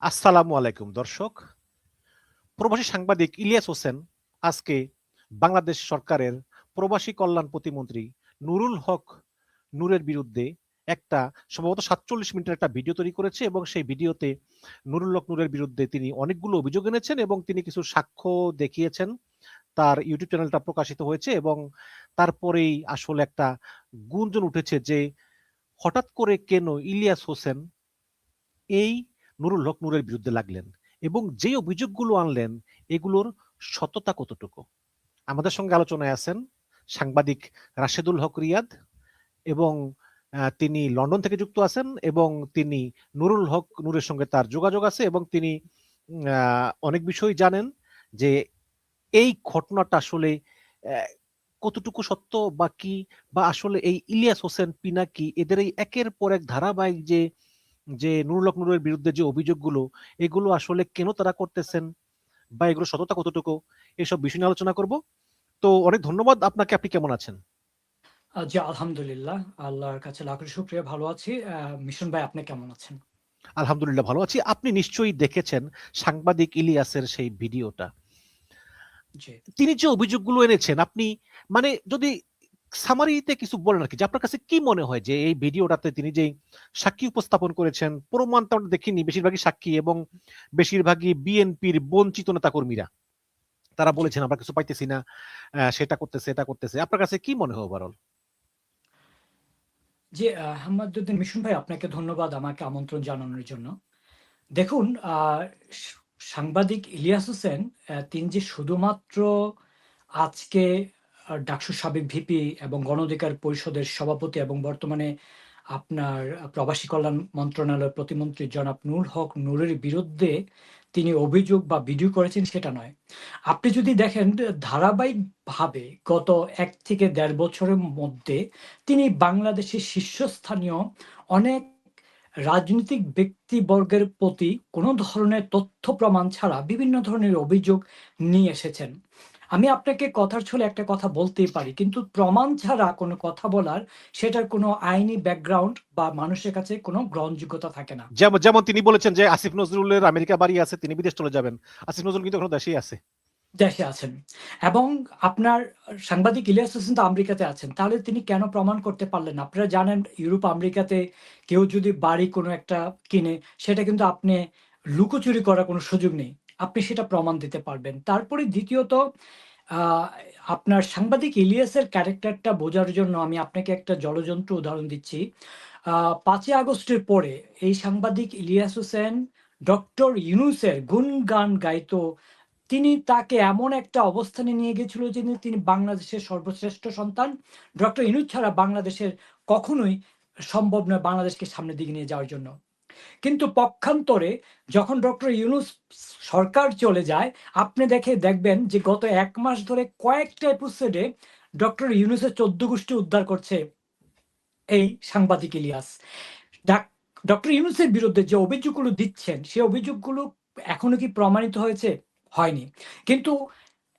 আসসালামু আলাইকুম দর্শক। প্রবাসী সাংবাদিক ইলিয়াস হোসেন আজকে বাংলাদেশ সরকারের প্রবাসী কল্যাণ প্রতিমন্ত্রী নুরুল হক নূরের বিরুদ্ধে একটা সম্ভবত ৪৭ মিনিটের একটা ভিডিও তৈরি করেছে এবং সেই ভিডিওতে নুরুল হক নূরের বিরুদ্ধে তিনি অনেকগুলো অভিযোগ এনেছেন এবং তিনি কিছু সাক্ষ্য দেখিয়েছেন। তার ইউটিউব চ্যানেলটা প্রকাশিত হয়েছে এবং তারপরেই আসলে একটা গুঞ্জন উঠেছে যে হঠাৎ করে কেন ইলিয়াস হোসেন এই নুরুল হক নূরের বিরুদ্ধে লাগলেন এবং যে অভিযোগগুলো আনলেন এগুলোর সত্যতা কতটুকু। আমাদের সঙ্গে আলোচনায় আছেন সাংবাদিক রাশেদুল হক রিয়াদ এবং তিনি লন্ডন থেকে যুক্ত আছেন এবং তিনি নুরুল হক নূরের সঙ্গে তার যোগাযোগ আছে এবং তিনি অনেক বিষয় জানেন যে এই ঘটনাটা আসলে কতটুকু সত্য বা কি, বা আসলে এই ইলিয়াস হোসেন পিনাকি এদের এই একের পর এক ধারাবাহিক যে যে নুরুল হক নূরের বিরুদ্ধে যে অভিযোগগুলো এগুলো আসলে কেন তারা করতেছেন বা এগুলো সততা কতটুকু, এসব বিষয় নিয়ে আলোচনা করব। তো অনেক ধন্যবাদ আপনাকে। আপনি কেমন আছেন? জি, আলহামদুলিল্লাহ। আল্লাহর কাছে লাখো শুকরিয়া, ভালো আছি। মিশন ভাই, আপনি কেমন আছেন? আলহামদুলিল্লাহ ভালো আছি। আপনি নিশ্চয়ই দেখেছেন সাংবাদিক ইলিয়াসের সেই ভিডিওটা। জি। তিনি যে অভিযোগগুলো এনেছেন আপনি মানে যদি সামারিতে কিছু বলেন আরকি, যে আপনার কাছে কি মনে হয় যে এই ভিডিওটাতে তিনি যেই সাক্ষী উপস্থাপন করেছেন, প্রমাণ তো আমরা দেখিনি, বেশিরভাগই সাক্ষী এবং বেশিরভাগই বিএনপির বঞ্চিত নেতাকর্মীরা। তারা জি। বলেছেন আমরা কিছু পাইতেছি না, সেটা করতেছে, এটা করতেছে। আপনার কাছে কি মনে হয় ওভারঅল? জি, হাম্মাদউদ্দিন মিশন ভাই, আপনাকে ধন্যবাদ আমাকে আমন্ত্রণ জানানোর জন্য। দেখুন, স সাংবাদিক ইলিয়াস হোসেন তিনি যে শুধুমাত্র আজকে ডাকসুর সাবেক ভিপি এবং গণ অধিকার পরিষদের সভাপতি এবং বর্তমানে আপনার প্রবাসী কল্যাণ মন্ত্রণালয়ের প্রতিমন্ত্রী জনাব নুরুল হক নূরের বিরুদ্ধে তিনি অভিযোগ বা ভিডিও করেছেন সেটা নয়। আপনি যদি দেখেন ধারাবাহিকভাবে গত ১ থেকে ১.৫ বছরের মধ্যে তিনি বাংলাদেশের শীর্ষস্থানীয় অনেক রাজনৈতিক ব্যক্তিবর্গের প্রতি কোনো ধরনের তথ্য প্রমাণ ছাড়া বিভিন্ন ধরনের অভিযোগ নিয়ে এসেছেন। আমি আপনাকে কথার ছলে একটা কথা বলতেই পারি, কিন্তু প্রমাণ ছাড়া কোনো কথা বলার সেটার কোনো আইনি ব্যাকগ্রাউন্ড বা মানুষের কাছে কোনো গ্রহণযোগ্যতা থাকে না। যেমন যেমন তিনি বলেছেন যে আসিফ নজরুলের আমেরিকা বাড়ি আছে, তিনি বিদেশ চলে যাবেন। আসিফ নজরুল কিন্তু এখনো দেশেই আছে। দেশে আছেন এবং আপনার সাংবাদিক ইলিয়াস হোসেন তো আমেরিকাতে আছেন। তাহলে তিনি কেন প্রমাণ করতে পারলেন না? আপনারা জানেন ইউরোপ, আমেরিকাতে কেউ যদি বাড়ি কোনো একটা কিনে, সেটা কিন্তু আপনি লুকোচুরি করার কোনো সুযোগ নেই। আপনি সেটা প্রমাণ দিতে পারবেন। তারপরে দ্বিতীয়ত, আ আপনার সাংবাদিক ইলিয়াসের ক্যারেক্টারটা বোঝার জন্য আমি আপনাকে একটা জলজন্ত উদাহরণ দিচ্ছি। আ ৫ই আগস্টের পরে এই সাংবাদিক ইলিয়াস হোসেন ডক্টর ইউনূসের গুণগান গাইতো। তিনি তাকে এমন একটা অবস্থানে নিয়ে গেছিল যে তিনি বাংলাদেশের সর্বশ্রেষ্ঠ সন্তান। ডক্টর ইউনূস ছাড়া বাংলাদেশের কখনোই সম্ভব নয় বাংলাদেশকে সামনের দিকে নিয়ে যাওয়ার জন্য। কিন্তু পক্ষান্তরে যখন ডক্টর ইউনূস সরকার চলে যায়, আপনি দেখবেন যে গত ১ মাস ধরে কয়েকটা এপিসোডে ডক্টর ইউনূসের ১৪ গোষ্ঠী উদ্ধার করছে এই সাংবাদিক ইলিয়াস। ডাক ডক্টর ইউনূসের বিরুদ্ধে যে অভিযোগগুলো দিচ্ছেন, সে অভিযোগগুলো এখনো কি প্রমাণিত হয়েছে? হয়নি। কিন্তু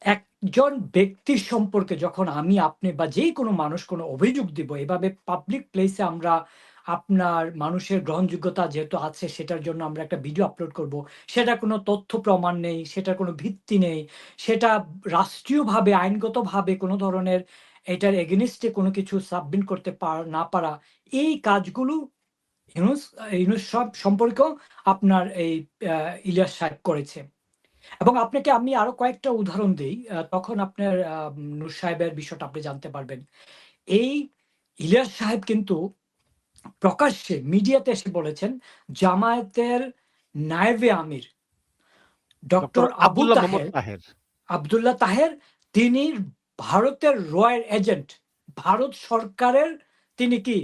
একজন ব্যক্তির সম্পর্কে যখন আমি, আপনি বা যেকোনো মানুষ কোনো অভিযোগ দিব, এভাবে পাবলিক প্লেসে আমরা আপনার মানুষের গ্রহণযোগ্যতা যেহেতু আছে, সেটার জন্য আমরা একটা ভিডিও আপলোড করব। সেটার কোনো তথ্য প্রমাণ নেই, সেটার কোনো ভিত্তি নেই। সেটা রাষ্ট্রীয়ভাবে, আইনগতভাবে কোনো ধরনের এটার এগেইনস্ট এ কোনো কিছু সাবমিট করতে না পারা, এই কাজগুলো ইউনূস সব সম্পর্কেও আপনার এই আ ইলিয়াস সাহেব করেছে। এবং আপনাকে আমি আরো কয়েকটা উদাহরণ দেই। তখন আপনার নূর সাহেবের বিষয়টা আপনি জানতে পারবেন। এই ইলিয়াস সাহেব কিন্তু প্রকাশ্যে মিডিয়াতে এসে বলেছেন, জামায়াতের নায়েবে আমির ডক্টর ডক্টর আব্দুল্লাহ মোহাম্মদ তাহের। আব্দুল্লাহ তাহের, তিনি ভারতের রয়ের এজেন্ট। ভারত সরকারের তিনি কি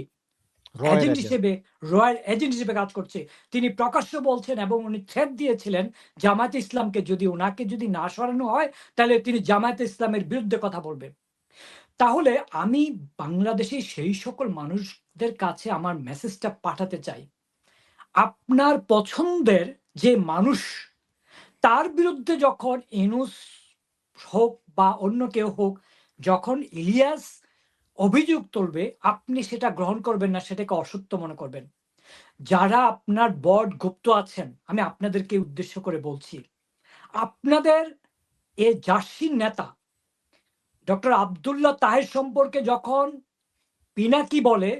রয়ের এজেন্ট এজেন্ট। হিসেবে, রয়্যাল এজেন্ট হিসেবে কাজ করছে। তিনি প্রকাশ্যে বলছেন এবং উনি থ্রেট দিয়েছিলেন জামায়াতে ইসলামকে, যদি উনাকে যদি না সরানো হয়, তাহলে তিনি জামায়াতে ইসলামের বিরুদ্ধে কথা বলবেন। তাহলে আমি বাংলাদেশের সেই সকল মানুষদের কাছে আমার মেসেজটা পাঠাতে চাই। আপনার পছন্দের যে মানুষ, তার বিরুদ্ধে যখন ইউনূস হোক বা অন্য কেউ হোক, যখন ইলিয়াস অভিযোগ তুলবে, আপনি সেটা গ্রহণ করবেন না, সেটাকে অসত্য মনে করবেন। যারা আপনার বড গুপ্ত আছেন, আমি আপনাদেরকে উদ্দেশ্য করে বলছি, আপনাদের এ জার্সির নেতা ডক্টর আব্দুল্লাহ তাহের সম্পর্কে যখন পিনাকি বলে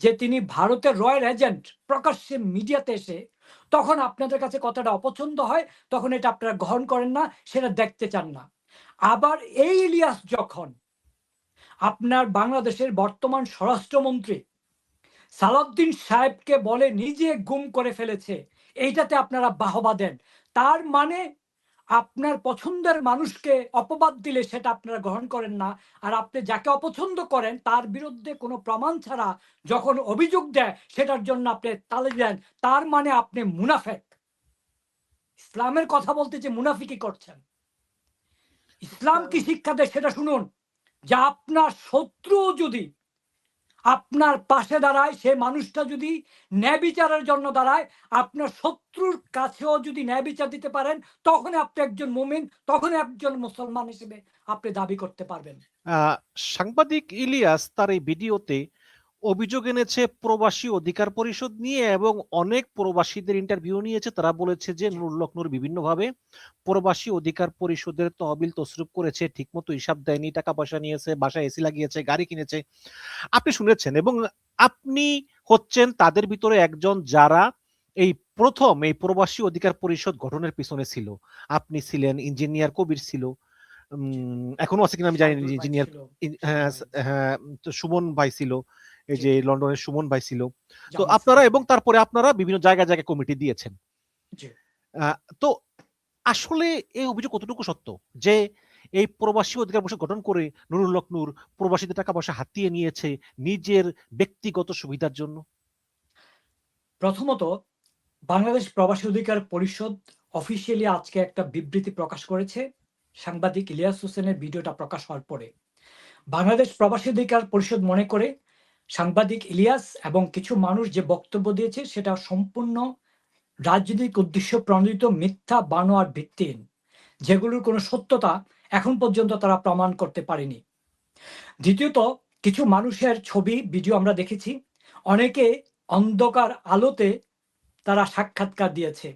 যে তিনি ভারতের রয়্যাল এজেন্ট প্রকাশ্যে মিডিয়াতে এসে, তখন আপনাদের কাছে কথাটা অপছন্দ হয়, তখন এটা আপনারা গ্রহণ করেন না, সেটা দেখতে চান না। আবার এই ইলিয়াস যখন আপনার বাংলাদেশের বর্তমান স্বরাষ্ট্রমন্ত্রী সালাউদ্দিন সাহেবকে বলে নিজে গুম করে ফেলেছে, এইটাতে আপনারা বাহবা দেন। তার মানে আপনার পছন্দের মানুষকে অপবাদ দিলে সেটা আপনারা গ্রহণ করেন না, আর আপনি যাকে অপছন্দ করেন তার বিরুদ্ধে কোনো প্রমাণ ছাড়া যখন অভিযোগ দেয় সেটার জন্য আপনি তালি দেন। তার মানে আপনি মুনাফেক। ইসলামের কথা বলতে যে মুনাফিকি করছেন। ইসলাম কি শিক্ষা দেয় সেটা শুনুন, যে আপনার শত্রু যদি আপনার পাশে দাঁড়ায়, সে মানুষটা যদি ন্যায় বিচারের জন্য দাঁড়ায়, আপনার শত্রুর কাছেও যদি ন্যায় বিচার দিতে পারেন, তখন আপনি একজন মুমিন, তখন একজন মুসলমান হিসেবে আপনি দাবি করতে পারবেন। সাংবাদিক ইলিয়াস তার এই ভিডিওতে অভিযোগ এনেছে প্রবাসী অধিকার পরিষদ নিয়ে, এবং অনেক প্রবাসীদের ইন্টারভিউ নিয়েছে। তারা বলেছে যে নুরুল হক নূর বিভিন্নভাবে প্রবাসী অধিকার পরিষদের তহবিল তসরুপ করেছে, ঠিকমতো হিসাব দেয়নি, টাকা পয়সা নিয়েছে, বাসায় এসি লাগিয়েছে, গাড়ি কিনেছে। আপনি শুনেছেন, এবং আপনি হচ্ছেন তাদের ভিতরে একজন যারা এই প্রথম এই প্রবাসী অধিকার পরিষদ গঠনের পিছনে ছিল। আপনি ছিলেন, ইঞ্জিনিয়ার কবির ছিল, এখনো আছে কিনা আমি জানি না, শাহদুল ভাই ইঞ্জিনিয়ার ছিল, হ্যাঁ, হ্যাঁ, তো সুমন ভাই ছিল, এই জি যে জি, লন্ডনের সুমন ভাই ছিল। তো জামাল আপনারা, ছিলেন, এবং তারপরে আপনারা বিভিন্ন জায়গায় জায়গায় কমিটি দিয়েছেন। জি। তো আসলে এই অভিযোগ কতটুকু সত্য যে এই প্রবাসী অধিকার পরিষদ গঠন করে নুরুল হক নূর প্রবাসীদের টাকা পয়সা হাতিয়ে নিয়েছে নিজের ব্যক্তিগত সুবিধার জন্য? প্রথমত, বাংলাদেশ প্রবাসী অধিকার পরিষদ অফিসিয়ালি আজকে একটা বিবৃতি প্রকাশ করেছে সাংবাদিক ইলিয়াস হোসেনের ভিডিওটা প্রকাশ হওয়ার পরে। বাংলাদেশ প্রবাসী অধিকার পরিষদ মনে করে সাংবাদিক ইলিয়াস এবং কিছু মানুষ যে বক্তব্য দিয়েছে সেটা সম্পূর্ণ রাজনৈতিক উদ্দেশ্য প্রণোদিত, মিথ্যা, বানোয়াট, ভিত্তিহীন, যেগুলোর কোনো সত্যতা এখন পর্যন্ত তারা প্রমাণ করতে পারেনি। দ্বিতীয়ত, কিছু মানুষের ছবি ভিডিও আমরা দেখেছি, অনেকে অন্ধকার আলোতে তারা সাক্ষাৎকার দিয়েছে।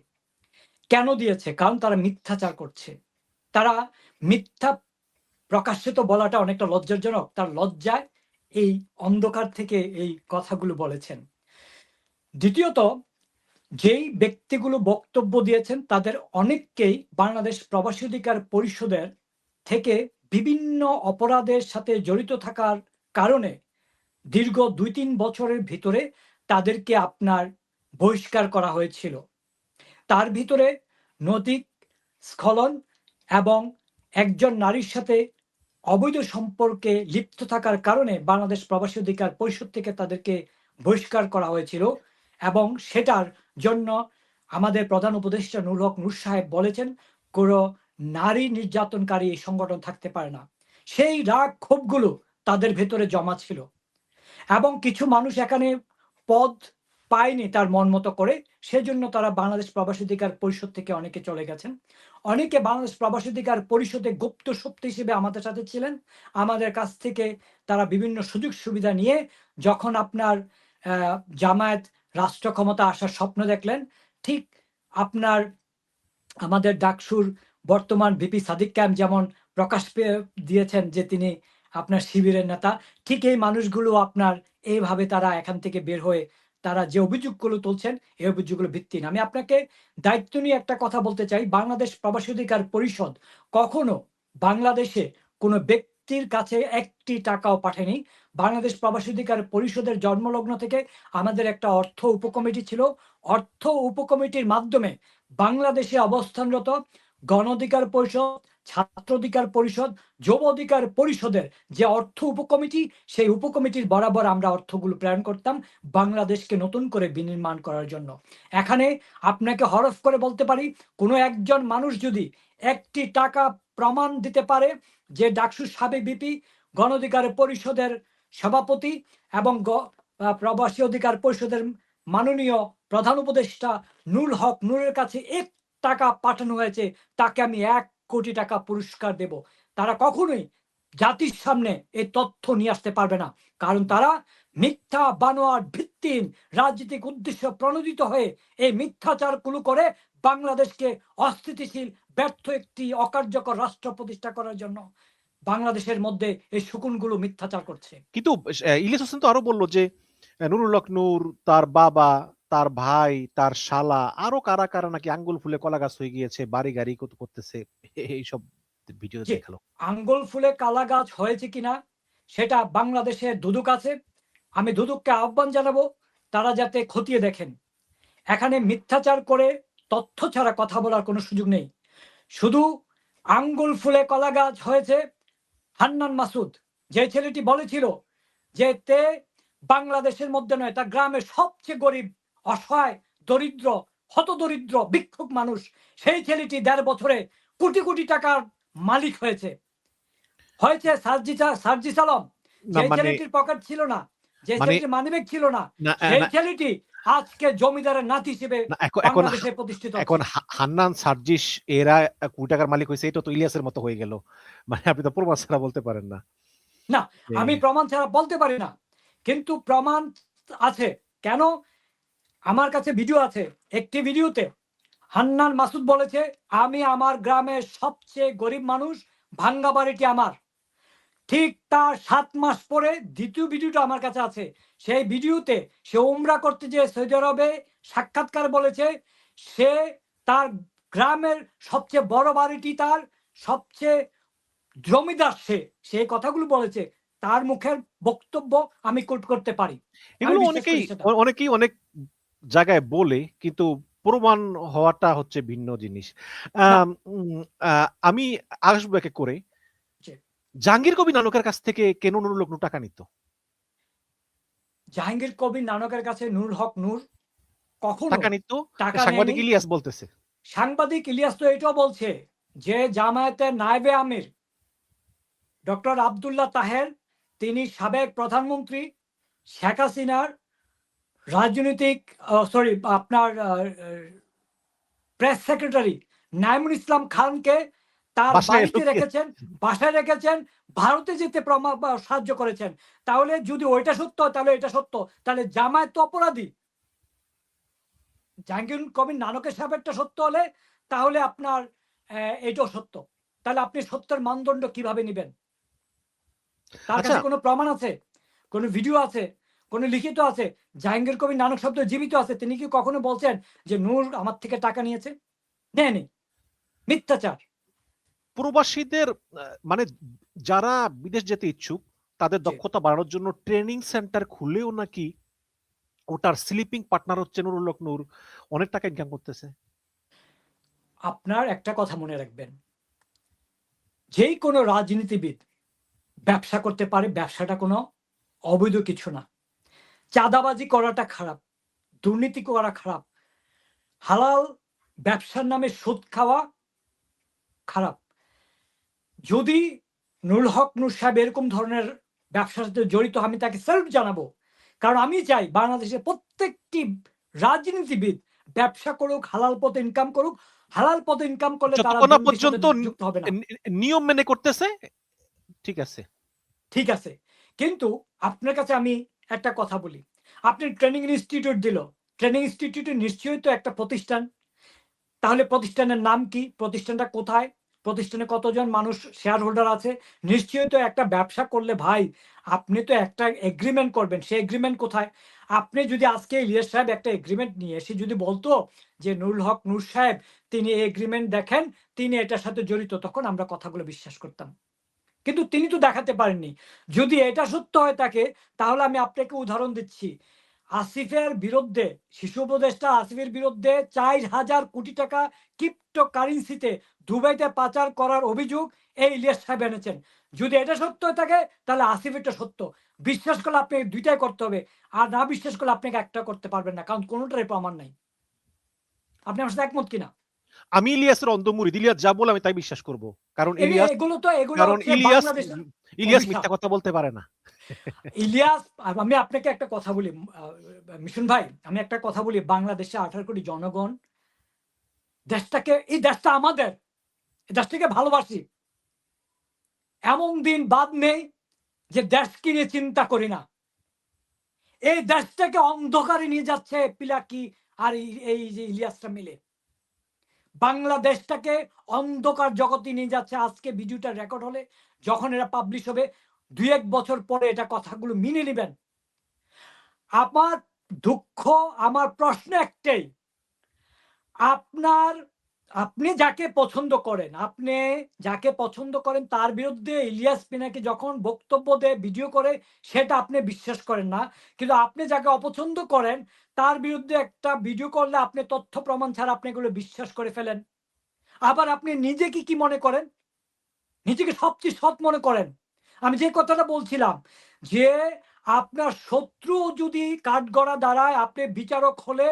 কেন দিয়েছে? কারণ তারা মিথ্যাচার করছে। তারা মিথ্যা প্রকাশ্যে তো বলাটা অনেকটা লজ্জাজনক, তার লজ্জায় এই অন্ধকার থেকে এই কথাগুলো বলেছেন। দ্বিতীয়ত, যেই ব্যক্তিগুলো বক্তব্য দিয়েছেন তাদের অনেককেই বাংলাদেশ প্রবাসী অধিকার পরিষদের থেকে বিভিন্ন অপরাধের সাথে জড়িত থাকার কারণে দীর্ঘ ২-৩ বছরের ভিতরে তাদেরকে আপনার বহিষ্কার করা হয়েছিল। তার ভিতরে নৈতিক স্খলন এবং একজন নারীর সাথে অবৈধ সম্পর্কে লিপ্ত থাকার কারণে বাংলাদেশ প্রবাসী অধিকার পরিষদ থেকে তাদেরকে বহিষ্কার করা হয়েছিল, এবং সেটার জন্য আমাদের প্রধান উপদেষ্টা নুরুল হক নূর সাহেব বলেছেন কোনো নারী নির্যাতনকারী এই সংগঠন থাকতে পারে না। সেই রাগ ক্ষোভগুলো তাদের ভেতরে জমা ছিল, এবং কিছু মানুষ এখানে পদ পায়নি তার মন মতো করে, সেজন্য তারা বাংলাদেশ প্রবাসী অধিকার পরিষদ থেকে অনেকে চলে গেছেন। অনেকে বাংলাদেশ প্রবাসী অধিকার পরিষদে গুপ্ত শক্তি হিসেবে আমাদের সাথে ছিলেন। আমাদের কাছ থেকে তারা বিভিন্ন সুযোগ সুবিধা নিয়ে যখন আপনার জামায়াত রাষ্ট্র ক্ষমতা আসার স্বপ্ন দেখলেন, ঠিক আপনার আমাদের ডাকসুর বর্তমান ভিপি সাদিক ক্যাম্প যেমন প্রকাশ দিয়েছেন যে তিনি আপনার শিবিরের নেতা, ঠিক এই মানুষগুলো আপনার এইভাবে তারা এখান থেকে বের হয়ে তারা যে অভিযোগগুলো তুলছেন এই অভিযোগগুলো ভিত্তিহীন। আমি আপনাকে দায়িত্ব নিয়ে একটা কথা বলতে চাই, বাংলাদেশ প্রবাসী অধিকার পরিষদ কখনো বাংলাদেশে কোনো ব্যক্তির কাছে একটি টাকাও পাঠায়নি। বাংলাদেশ প্রবাসী অধিকার পরিষদের জন্মলগ্ন থেকে আমাদের একটা অর্থ উপকমিটি ছিল। অর্থ উপকমিটির মাধ্যমে বাংলাদেশে অবস্থানরত গণ অধিকার পরিষদ, ছাত্র অধিকার পরিষদ, যুব অধিকার পরিষদের যে অর্থ উপকমিটি, সেই উপকমিটির বরাবর আমরা অর্থগুলো প্রেরণ করতাম বাংলাদেশকে নতুন করে বিনির্মাণ করার জন্য। এখানে আপনাকে হরফ করে বলতে পারি, কোনো একজন মানুষ যদি একটি টাকা প্রমাণ দিতে পারে যে ডাকসুর সাবেক ভিপি, গণ অধিকার পরিষদের সভাপতি এবং প্রবাসী অধিকার পরিষদের মাননীয় প্রধান উপদেষ্টা নুরুল হক নূরের কাছে টাকা পাঠানো হয়েছে, তাকে আমি ১ কোটি টাকা পুরস্কার দেব। তারা কখনোই জাতির সামনে এই তথ্য নিয়ে আসতে পারবে না, কারণ তারা মিথ্যা বানোয়াট ভিত্তিহীন রাজনৈতিক উদ্দেশ্য প্রণোদিত হয়ে এই মিথ্যাচারগুলো করে বাংলাদেশকে অস্থিতিশীল ব্যর্থ একটি অকার্যকর রাষ্ট্র প্রতিষ্ঠা করার জন্য বাংলাদেশের মধ্যে এই শকুনগুলো মিথ্যাচার করছে। কিন্তু ইলিয়াস হোসেন তো আরো বলল যে নুরুল হক নূর, তার বাবা, তার ভাই, তার শালা, আরো কারা কারা নাকি আঙ্গুল ফুলে কলা গাছ হয়ে গিয়েছে, বাড়ি গাড়ি করতেছে, এইসব ভিডিও যে দেখালো। আঙ্গুল ফুলে কালা গাছ হয়েছে কিনা সেটা বাংলাদেশের দুদক আছে, আমি দুদককে আহ্বান জানাবো তারা যাতে খতিয়ে দেখেন। এখানে মিথ্যাচার করে তথ্য ছাড়া কথা বলার কোনো সুযোগ নেই। শুধু আঙ্গুল ফুলে কলা গাছ হয়েছে হান্নান মাসুদ, যে ছেলেটি বলেছিল যে তে বাংলাদেশের মধ্যে নয়, তার গ্রামের সবচেয়ে গরিব, অসহায়, দরিদ্র, হতদরিদ্র, ভিক্ষুক মানুষ, সেই ছেলেটি ১.৫ বছরে কোটি কোটি টাকার মালিক হয়েছে। হয়েছে সার্জিস আলম, না যে মানে ছেলেটির পকেট ছিল না, যে মানে ছেলেটির মানিব্যাগ ছিল না, না সেই না ছেলেটি আজকে জমিদারের নাতি হিসেবে না, এখন এখন বাংলাদেশে প্রতিষ্ঠিত এখন হচ্ছে। হান্নান সার্জিস এরা কোটি টাকার মালিক হয়েছে, এটা তো ইলিয়াসের মতো হয়ে গেল। মানে আপনি তো প্রমাণ ছাড়া বলতে পারেন না না, যে আমি প্রমাণ ছাড়া বলতে পারি না, কিন্তু প্রমাণ আছে। কেন? আমার কাছে ভিডিও আছে। একটি ভিডিওতে হান্নান মাসুদ বলেছে, আমি আমার গ্রামের সবচেয়ে গরিব মানুষ, ভাঙ্গা বাড়িটি আমার। ঠিক তার ৭ মাস পরে দ্বিতীয় ভিডিওটা আমার কাছে আছে। সেই ভিডিওতে সে উমরা করতে যেয়ে সৌদি আরবে সাক্ষাৎকার বলেছে সে তার গ্রামের সবচেয়ে বড় বাড়িটি তার, সবচেয়ে জমিদার সে, সেই কথাগুলো বলেছে। তার মুখের বক্তব্য আমি কোট করতে পারি। আমি এগুলো বিশ্বাস অনেকেই করি সেটা। অনেকেই অনেক জায়গায় বলে, কিন্তু প্রমাণ হওয়াটা হচ্ছে ভিন্ন জিনিস। না, আমি আসবো একে করে। যে জাহাঙ্গীর কবির নানকের কাছ থেকে কেন নুরুল হক নূর টাকা নিত? জাহাঙ্গীর কবির নানকের কাছে নুরুল হক নূর কখনো টাকা নিত, টাকা সাংবাদিক নেয়নি। ইলিয়াস বলতেছে। সাংবাদিক ইলিয়াস তো এটাও বলছে যে জামায়াতের নায়েবে আমির ডক্টর আব্দুল্লাহ তাহের, তিনি সাবেক প্রধানমন্ত্রী শেখ হাসিনার রাজনৈতিক সরি আপনার প্রেস সেক্রেটারি নাইমুল ইসলাম খানকে তার বাসায় বাড়িতে ঢুকে রেখেছেন, বাসায় রেখেছেন, ভারতে যেতে সাহায্য করেছেন। তাহলে যদি ওইটা সত্য হয় তাহলে এটা সত্য, তাহলে জামায়াত তো অপরাধী। জাহাঙ্গীর কবির নানকের সাহেবেরটা সত্য হলে তাহলে আপনার এটাও সত্য। তাহলে আপনি সত্যের মানদণ্ড কিভাবে নিবেন? তার আচ্ছা, কাছে কোনো প্রমাণ আছে, কোনো ভিডিও আছে, কোনো লিখিত আছে? জাহাঙ্গীর কবির নানক শব্দ জীবিত আছে। তিনি কি কখনো বলছেন যে নূর আমার থেকে টাকা নিয়েছে? নেয়নি। মিথ্যাচার। প্রবাসীদের মানে যারা বিদেশ যেতে ইচ্ছুক তাদের জি। দক্ষতা বাড়ানোর জন্য ট্রেনিং সেন্টার খুলেও নাকি ওটার স্লিপিং পার্টনার হচ্ছে নুরুল হক নূর, অনেক টাকা ইনকাম করতেছে। আপনার একটা কথা মনে রাখবেন, যেই কোনো রাজনীতিবিদ ব্যবসা করতে পারে, ব্যবসাটা কোনো অবৈধ কিছু না। চাঁদাবাজি করাটা খারাপ, দুর্নীতি করা খারাপ, হালাল ব্যবসার নামে সুদ খাওয়া খারাপ। যদি নুরুল হক নূর সাহেব এরকম ধরনের ব্যবসার সাথে জড়িত, আমি তাকে স্যালুট জানাবো। কারণ আমি চাই বাংলাদেশের প্রত্যেকটি রাজনীতিবিদ ব্যবসা করুক, হালাল পথে ইনকাম করুক। হালাল পথে ইনকাম করলে তারা যতক্ষণ না দুর্নীতির সাথে পর্যন্ত যুক্ত হবে না। নিয়ম মেনে করতেছে, ঠিক আছে। ঠিক আছে। কিন্তু আপনার কাছে আমি একটা কথা বলি। আপনি ট্রেনিং ইনস্টিটিউট দিল। ট্রেনিং ইনস্টিটিউটে নিশ্চয়ই তো একটা প্রতিষ্ঠান। তাহলে প্রতিষ্ঠানের নাম কি? প্রতিষ্ঠানটা কোথায়? প্রতিষ্ঠানে কতজন মানুষ শেয়ার হোল্ডার আছে? নিশ্চয়ই তো একটা ব্যবসা করলে ভাই আপনি তো একটা এগ্রিমেন্ট করবেন। সেই এগ্রিমেন্ট কোথায়? আপনি যদি আজকে ইলিয়াস সাহেব একটা এগ্রিমেন্ট নিয়ে এসে যদি বলতো যে নুরুল হক নূর সাহেব তিনি এগ্রিমেন্ট দেখেন, তিনি এটার সাথে জড়িত, তখন আমরা কথাগুলো বিশ্বাস করতাম। কিন্তু তিনি তো দেখাতে পারেননি। যদি এটা সত্য হয়ে থাকে তাহলে আমি আপনাকে উদাহরণ দিচ্ছি। আসিফের বিরুদ্ধে, শিশু উপদেষ্টা আসিফের বিরুদ্ধে ৪,০০০ কোটি টাকা ক্রিপ্টোকারেন্সিতে দুবাইতে পাচার করার অভিযোগ এই ইলিয়াস সাহেব এনেছেন। যদি এটা সত্য হয়ে থাকে তাহলে আসিফেরটা সত্য। বিশ্বাস করলে আপনি ২ টাই করতে হবে। আর না বিশ্বাস করলে আপনাকে একটা করতে পারবেন না। কারণ কোনটারই প্রমাণ নাই। আপনি আমার সাথে একমত কিনা? আমি ইলিয়াসের অন্ধ মুরিদ। ইলিয়াস যা বলে আমি তাই বিশ্বাস করব। কারণ ইলিয়াস এগুলো কারণ হচ্ছে ইলিয়াস বাংলাদেশের ইলিয়াস অভিশাপ। মিথ্যা কথা বলতে পারে না। ইলিয়াস, আমি আপনাকে একটা কথা বলি মিশন ভাই, আমি একটা কথা বলি, বাংলাদেশে ১৮ কোটি জনগণ, দেশটাকে, এই দেশটা আমাদের, এই দেশটাকে ভালোবাসি। এমন দিন বাদ নেই যে দেশকে নিয়ে চিন্তা করি না। এই দেশটাকে অন্ধকারে নিয়ে যাচ্ছে পিলাকি আর এই যে ইলিয়াসটা মিলে বাংলাদেশটাকে অন্ধকার জগতে নিয়ে যাচ্ছে। আজকে ভিডিওটা রেকর্ড হলে যখন এটা পাবলিশ হবে 2-1 বছর পরে এটা কথাগুলো মেনে নেবেন। আমার দুঃখ, আমার প্রশ্ন একটাই, আপনার আপনি যাকে পছন্দ করেন, তার বিরুদ্ধে ইলিয়াস পিনাকি যখন বক্তব্য দেয়, ভিডিও করে, সেটা আপনি বিশ্বাস করেন না। কিন্তু আপনি যাকে অপছন্দ করেন তার বিরুদ্ধে একটা ভিডিও করলে আপনি তথ্য প্রমাণ ছাড়া আপনি এগুলো বিশ্বাস করে ফেলেন। আবার আপনি নিজেকে কি মনে করেন? নিজেকে সবচেয়ে সৎ মনে করেন। আমি যে কথাটা বলছিলাম যে আপনার শত্রু যদি কাঠগড়া দাঁড়ায়, আপনি বিচারক হলে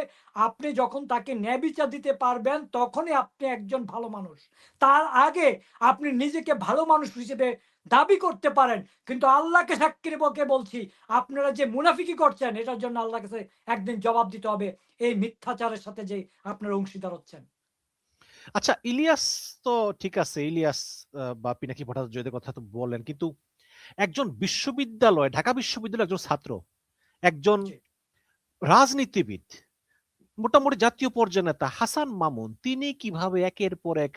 আপনি যখন তাকে ন্যায় বিচার দিতে পারবেন তখনই আপনি একজন ভালো মানুষ। তার আগে আপনি নিজেকে ভালো মানুষ হিসেবে দাবি করতে পারেন। কিন্তু আল্লাহকে সাক্ষী রেখে বলছি, আপনারা যে মুনাফিকি করছেন এটার জন্য আল্লাহর কাছে একদিন জবাব দিতে হবে, এই মিথ্যাচারের সাথে যে আপনারা অংশীদার হচ্ছেন। আচ্ছা, ইলিয়াস তো ঠিক আছে, ইলিয়াস বা পিনাকি ভট্টাচার্যদের কথা তো বললেন, কিন্তু একজন বিশ্ববিদ্যালয়, ঢাকা বিশ্ববিদ্যালয়ের একজন ছাত্র, একজন জি। রাজনীতিবিদ, মোটামুটি জাতীয় পর্যায়ের নেতা হাসান মামুন, তিনি কিভাবে একের পর এক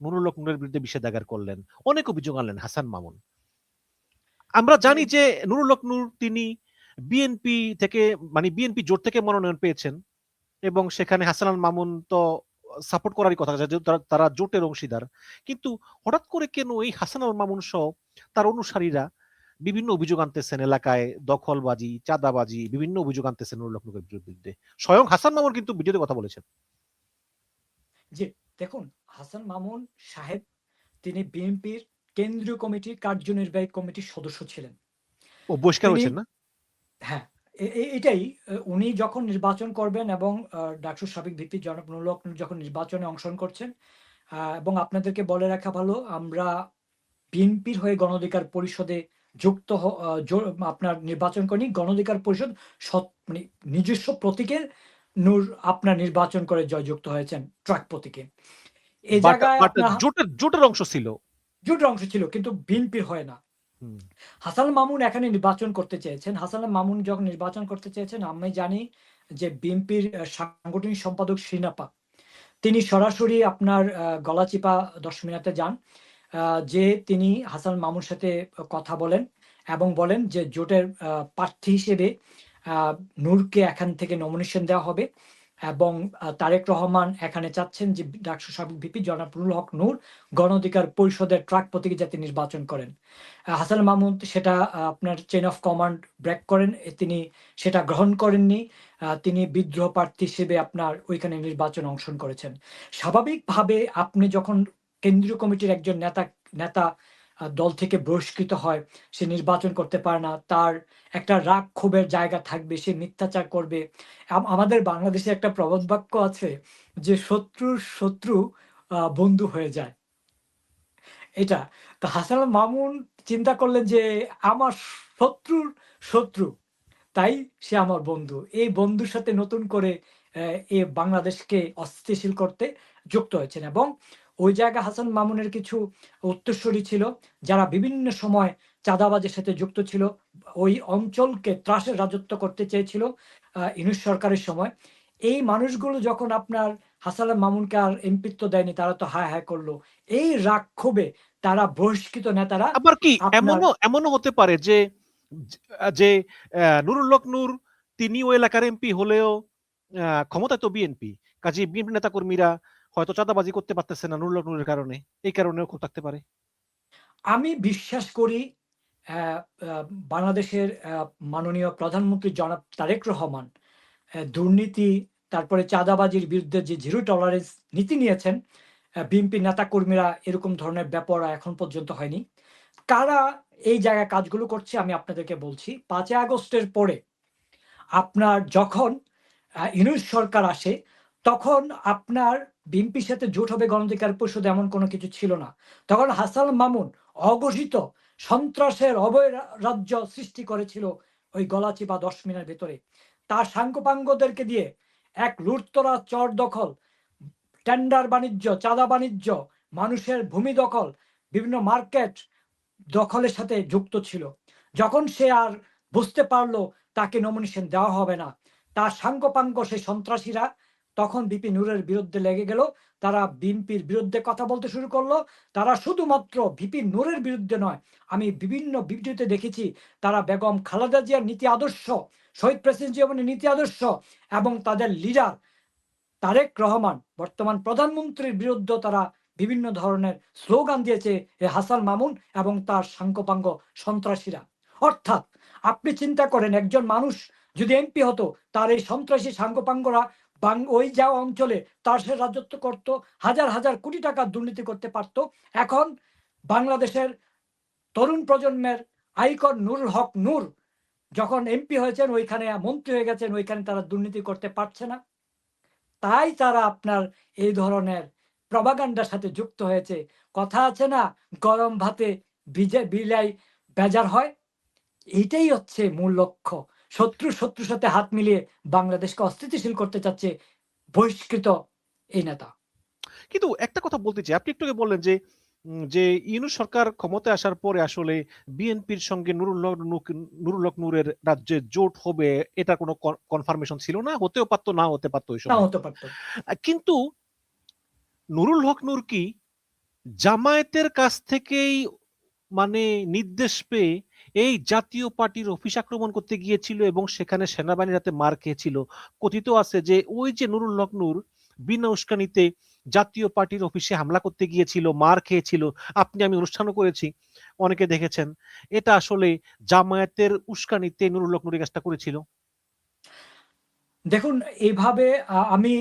নুরুল হক নূরের বিরুদ্ধে বিষেধাগার করলেন, অনেক অভিযোগ আনলেন হাসান মামুন। আমরা জানি যে নুরুল হক নূর তিনি বিএনপি থেকে, মানে বিএনপি জোট থেকে মনোনয়ন পেয়েছেন, এবং সেখানে হাসান মামুন তো সাপোর্ট করারই কথা, যেহেতু তারা জোটের অংশীদার। কিন্তু হঠাৎ করে কেন এই হাসান মামুন সহ তার অনুসারীরা বিভিন্ন অভিযোগ আনতেছেন, এলাকায় দখলবাজি, চাঁদাবাজি, বিভিন্ন অভিযোগ আনতেছেন নুরুল হক নূরের বিরুদ্ধে? স্বয়ং হাসান মামুন কিন্তু ভিডিওতে কথা বলেছেন। জি, দেখুন, হাসান মামুন সাহেব তিনি বিএনপির কেন্দ্রীয় কমিটির কার্যনির্বাহী কমিটির সদস্য ছিলেন। ও বহিষ্কার তিনি হয়েছেন না? হ্যাঁ, এটাই উনি যখন নির্বাচন করবেন এবং ডাকসুর সাবেক ভিপি জনাব নুরুল হক নূর যখন নির্বাচনে অংশগ্রহণ করছেন, এবং আপনাদেরকে বলে রাখা ভালো, আমরা বিএনপির হয়ে গণ অধিকার পরিষদে যুক্ত আপনার নির্বাচন করেনি। গণ অধিকার পরিষদ মানে নিজস্ব প্রতীকের নূর আপনার নির্বাচন করে জয়যুক্ত হয়েছেন ট্রাক প্রতীকে। এই বাট জায়গায় বাট আপনার জোটের অংশ ছিল। জোটের অংশ ছিল কিন্তু বিএনপির হয় না। হুম। হাসান মামুন এখানে নির্বাচন করতে চেয়েছেন। হাসান মামুন যখন নির্বাচন করতে চেয়েছেন, আমি জানি যে বিএনপির সাংগঠনিক সম্পাদক শিরিনাপা তিনি সরাসরি আপনার গলাচিপা দশমিনাতে যান। যে তিনি হাসান মামুর সাথে কথা বলেন এবং বলেন যে জোটের প্রার্থী হিসেবে নূরকে এখান থেকে নমিনেশন দেওয়া হবে, এবং তারেক রহমান এখানে চাচ্ছেন যে ডাকসু সাবেক ভিপি জনাব নুরুল হক নূর গণ অধিকার পরিষদের ট্রাক প্রতীকে যাতে নির্বাচন করেন। হাসান মাহমুদ সেটা আপনার চেইন অফ কমান্ড ব্রেক করেন, তিনি সেটা গ্রহণ করেননি। তিনি বিদ্রোহ প্রার্থী হিসেবে আপনার ওইখানে নির্বাচনে অংশগ্রহণ করেছেন। স্বাভাবিকভাবে আপনি যখন কেন্দ্রীয় কমিটির একজন নেতা দল থেকে বহিষ্কৃত হয়, সে নির্বাচন করতে পারে না, তার একটা রাগ ক্ষোভের জায়গা থাকবে, সে মিথ্যাচার করবে। আমাদের বাংলাদেশে একটা প্রবাদ বাক্য আছে যে শত্রুর শত্রু বন্ধু হয়ে যায়। এটা তো হাসান মামুন চিন্তা করলেন যে আমার শত্রুর শত্রু, তাই সে আমার বন্ধু। এই বন্ধুর সাথে নতুন করে এ বাংলাদেশকে অস্থিতিশীল করতে যুক্ত হয়েছেন, এবং ওই জায়গায় হাসান মামুনের কিছু উত্তরসূরি ছিল যারা বিভিন্ন সময় চাঁদাবাজের সাথে যুক্ত ছিল। ওই অঞ্চলকে ত্রাসের রাজত্ব করতে চেয়েছিল ইউনূস সরকারের সময়। এই মানুষগুলো যখন আপনার হাসান মামুনকে আর এমপিত্ব দেয়নি, তারা তো হায় হায় করলো। এই রাগ ক্ষোভে তারা বহিষ্কৃত নেতারা আবার কি আপনার এমনও হতে পারে যে যে নুরুল হক নূর তিনি ওই এলাকার এমপি হলেও ক্ষমতায় তো বিএনপি, কাজে বিএনপি নেতা কর্মীরা হয়তো চাঁদাবাজি করতে পারতেছে না নুরুল হক নূরের কারণে, এই কারণেও খুব থাকতে পারে। আমি বিশ্বাস করি আ আ বাংলাদেশের মাননীয় প্রধানমন্ত্রী জনাব তারেক রহমান দুর্নীতি, তারপরে চাঁদাবাজির বিরুদ্ধে যে জিরো টলারেন্স নীতি নিয়েছেন, বিএনপি নেতাকর্মীরা এরকম ধরনের ব্যাপার এখন পর্যন্ত হয়নি। কারা এই জায়গায় কাজগুলো করছে আমি আপনাদেরকে বলছি। ৫ই আগস্টের পরে আপনার যখন ইউনূস সরকার আসে, তখন আপনার বিএনপির সাথে জোট হবে গণ অধিকার পরিষদ এমন কোনো কিছু ছিল না। তখন হাসান মামুন অঘোষিত সন্ত্রাসের অভয় রাজ্য সৃষ্টি করেছিল ওই গলাচিপা ১০ মিনার ভেতরে। তার সাঙ্গপাঙ্গদেরকে দিয়ে এক লুঠতরাজ চর দখল, টেন্ডার বাণিজ্য, চাঁদা বাণিজ্য, মানুষের ভূমি দখল, বিভিন্ন মার্কেট দখলের সাথে যুক্ত ছিল। যখন সে আর বুঝতে পারল তাকে নমিনেশন দেওয়া হবে না। তার সাঙ্গপাঙ্গ সেই সন্ত্রাসীরা তখন ভিপি নূরের বিরুদ্ধে লেগে গেল। তারা বিএনপির বিরুদ্ধে কথা বলতে শুরু করলো। তারা শুধুমাত্র ভিপি নূরের বিরুদ্ধে নয়, আমি বিভিন্ন ভিডিওতে দেখেছি তারা বেগম খালেদা জিয়ার নীতি আদর্শ, শহীদ প্রেসিডেন্ট জিয়াউর নীতি আদর্শ এবং তাদের লিডার তারেক রহমান বর্তমান প্রধানমন্ত্রীর বিরুদ্ধে তারা বিভিন্ন ধরনের স্লোগান দিয়েছে এ হাসান মামুন এবং তার সাঙ্গপাঙ্গ সন্ত্রাসীরা। অর্থাৎ আপনি চিন্তা করেন, একজন মানুষ যদি এমপি হতো, তার এই সন্ত্রাসী সাঙ্গপাঙ্গরা ওই যাওয়া অঞ্চলে তার সে রাজত্ব করত, হাজার হাজার কোটি টাকা দুর্নীতি করতে পারত। এখন বাংলাদেশের তরুণ প্রজন্মের আইকন নুরুল হক নূর যখন এমপি হয়েছেন, ওইখানে মন্ত্রী হয়ে গেছেন, ওইখানে তারা দুর্নীতি করতে পারছে না। তাই তারা আপনার এই ধরনের প্রপাগান্ডার সাথে যুক্ত হয়েছে। কথা আছে না, গরম ভাতে বিলাই বেজার হয়। এইটাই হচ্ছে মূল লক্ষ্য। শত্রুর সাথে হাত মিলিয়ে বাংলাদেশকে অস্থিতিশীল করতে চাচ্ছে বহিষ্কৃত এই নেতা। কিন্তু একটা কথা বলতে চাই, আপনি একটু আগে বললেন যে যে ইউনূস সরকার ক্ষমতায় আসার পরে আসলে বিএনপির সঙ্গে নুরুল হক নূরের রাজ্যে জোট হবে এটা কোনো কনফার্মেশন ছিল না, হতেও পারতো না হতে পারতো ওই না সময়। হতে পারতো। কিন্তু নুরুল হক নূর কি জামায়াতের কাছ থেকেই মানে নির্দেশ পেয়ে এই জাতীয় পার্টির অফিস আক্রমণ করতে গিয়েছিল এবং সেখানে সেনাবাহিনীর হাতে মার খেয়েছিল? কথিত আছে যে ওই যে নুরুল হক নূর বিনা উস্কানিতে জাতীয় পার্টির অফিসে হামলা করতে গিয়েছিল, মার খেয়েছিল। আপনি আমি অনুষ্ঠানও করেছি, অনেকে দেখেছেন। এটা আসলে জামায়াতের উস্কানিতে নুরুল হক নূর এই কাজটা করেছিল? দেখুন, এইভাবে আমি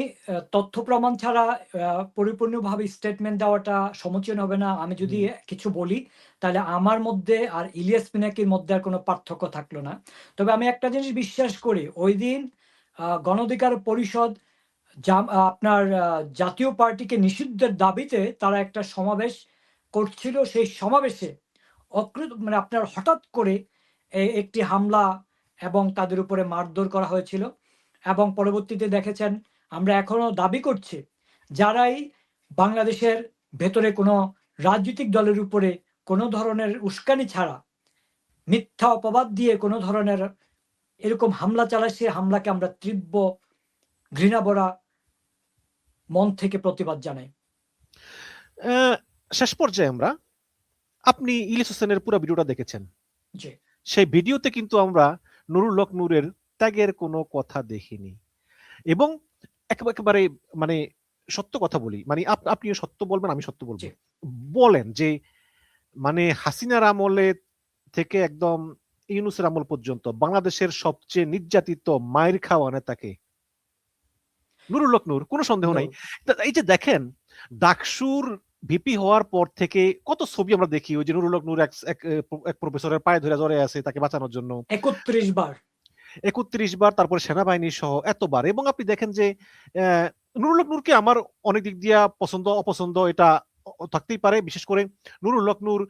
তথ্য প্রমাণ ছাড়া পরিপূর্ণভাবে স্টেটমেন্ট দেওয়াটা সমীচীন হবে না। আমি যদি কিছু বলি, তাহলে আমার মধ্যে আর ইলিয়াস পিনাকির মধ্যে আর কোনো পার্থক্য থাকলো না। তবে আমি একটা জিনিস বিশ্বাস করি, ঐদিন গণ অধিকার পরিষদ আপনার জাতীয় পার্টিকে নিষিদ্ধের দাবিতে তারা একটা সমাবেশ করছিল। সেই সমাবেশে মানে আপনার হঠাৎ করে একটি হামলা এবং তাদের উপরে মারধর করা হয়েছিল। এবং পরবর্তীতে দেখেছেন, আমরা এখনো দাবি করছি, যারাই বাংলাদেশের ভেতরে কোনো রাজনৈতিক দলের উপরে কোনো ধরনের উস্কানি ছাড়া মিথ্যা অপবাদ দিয়ে কোনো ধরনের এরকম হামলা চালায়, সে হামলাকে আমরা তীব্র ঘৃণা ভরা মন থেকে প্রতিবাদ জানাই। শেষ পর্যায়ে আপনি ইলিয়াস হোসেনের পুরো ভিডিওটা দেখেছেন। জি। সেই ভিডিওতে কিন্তু আমরা নুরুল হক নূরের ত্যাগের কোনো কথা দেখিনি এবং একেবারে মানে সত্য কথা বলি, মানে আপনিও সত্য বলবেন, আমি সত্য বলবো। বলেন যে মানে হাসিনার আমলে থেকে একদম ইউনূসের আমল পর্যন্ত বাংলাদেশের সবচেয়ে নির্যাতিত মায়ের খাওয়া নেতাকে নুরুল হক নূর, কোনো সন্দেহ নাই। এই যে দেখেন, ডাকসুর ভিপি হওয়ার পর থেকে কত ছবি আমরা দেখি, ওই যে নুরুল হক নূর এক প্রফেসরের পায়ে ধরে জ্বরে আছে তাকে বাঁচানোর জন্য ৩১ বার, ৩১ বার, তারপরে সেনাবাহিনী সহ এতবার। এবং আপনি দেখেন যে নুরুল হক নূরকে আমার অনেক দিক দিয়া পছন্দ অপছন্দ এটা থাকতেই পারে। বিশেষ করে নুরুল হক নূর